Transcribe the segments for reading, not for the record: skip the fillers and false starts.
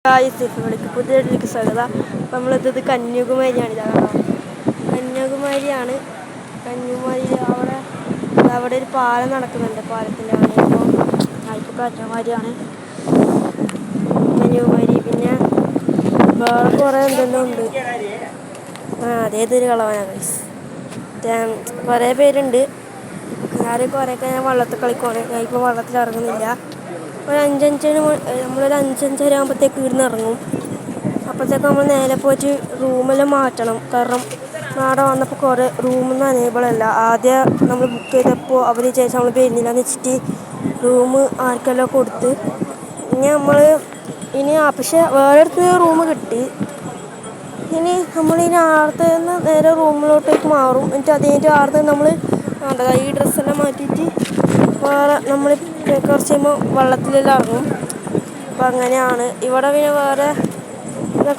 വിളിക്ക് പുതിയതിലേക്ക് സ്വാഗതം. അപ്പം നമ്മളിത് കന്യാകുമാരിയാണ്. ഇതാണ് കന്യാകുമാരിയാണ്. കന്യാകുമാരിയിൽ അവിടെ ഒരു പാലം നടക്കുന്നുണ്ട്. പാലത്തിൻ്റെ ഇപ്പോൾ കന്യാകുമാരിയാണ് കന്യാകുമാരി. പിന്നെ വേറെ കുറേ എന്തെല്ലാം ഉണ്ട്. അതേതൊരു കളവാണ്. കുറേ പേരുണ്ട്. കുറേയൊക്കെ ഞാൻ വള്ളത്തിൽ കളിക്കുവാണ്. ഞാൻ ഇപ്പോൾ വള്ളത്തിൽ ഇറങ്ങുന്നില്ല. നമ്മളൊരു 5-5:30 ആകുമ്പോഴത്തേക്ക് ഇവിടുന്ന് ഇറങ്ങും. അപ്പോഴത്തേക്ക് നമ്മൾ നേരെ പോയിട്ട് റൂമെല്ലാം മാറ്റണം. കാരണം നാടെ വന്നപ്പോൾ കുറേ റൂമൊന്നും അനേബിൾ അല്ല. ആദ്യം നമ്മൾ ബുക്ക് ചെയ്തപ്പോൾ അവർ ചോദിച്ചാൽ നമ്മൾ വരുന്നില്ല എന്ന് വെച്ചിട്ട് റൂം ആർക്കെല്ലാം കൊടുത്ത് പക്ഷേ വേറെ അടുത്ത് റൂം കിട്ടി. നമ്മളിനി ആടത്ത് നിന്ന് നേരെ റൂമിലോട്ടേക്ക് മാറും. എന്നിട്ട് അതിൻ്റെ ആടത്ത് നമ്മൾ ഈ ഡ്രസ്സെല്ലാം മാറ്റിയിട്ട് വേറെ നമ്മൾ കുറച്ച് കഴിയുമ്പോൾ വള്ളത്തിലെല്ലാം ഇറങ്ങും. അപ്പം അങ്ങനെയാണ്. ഇവിടെ പിന്നെ വേറെ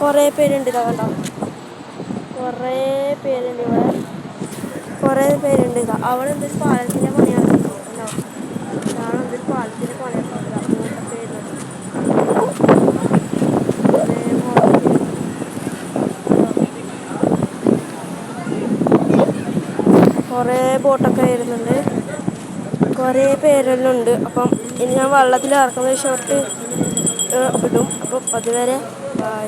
കുറേ പേരുണ്ട്. കണ്ടോ, കുറേ പേരുണ്ട് ഇവിടെ. അവിടെ എന്തൊരു പാലത്തിൻ്റെ പണിയാണ്. അതാണ് എന്തൊരു പാലത്തിൻ്റെ പണിയാണ്. കുറേ ബോട്ടൊക്കെ വരുന്നുണ്ട്. കുറേ പേരെല്ലാം ഉണ്ട്. അപ്പം ഇനി ഞാൻ വള്ളത്തിൽ ഇറക്കുന്ന ഷോട്ട് ഇടും. അപ്പം അതുവരെ ബൈ.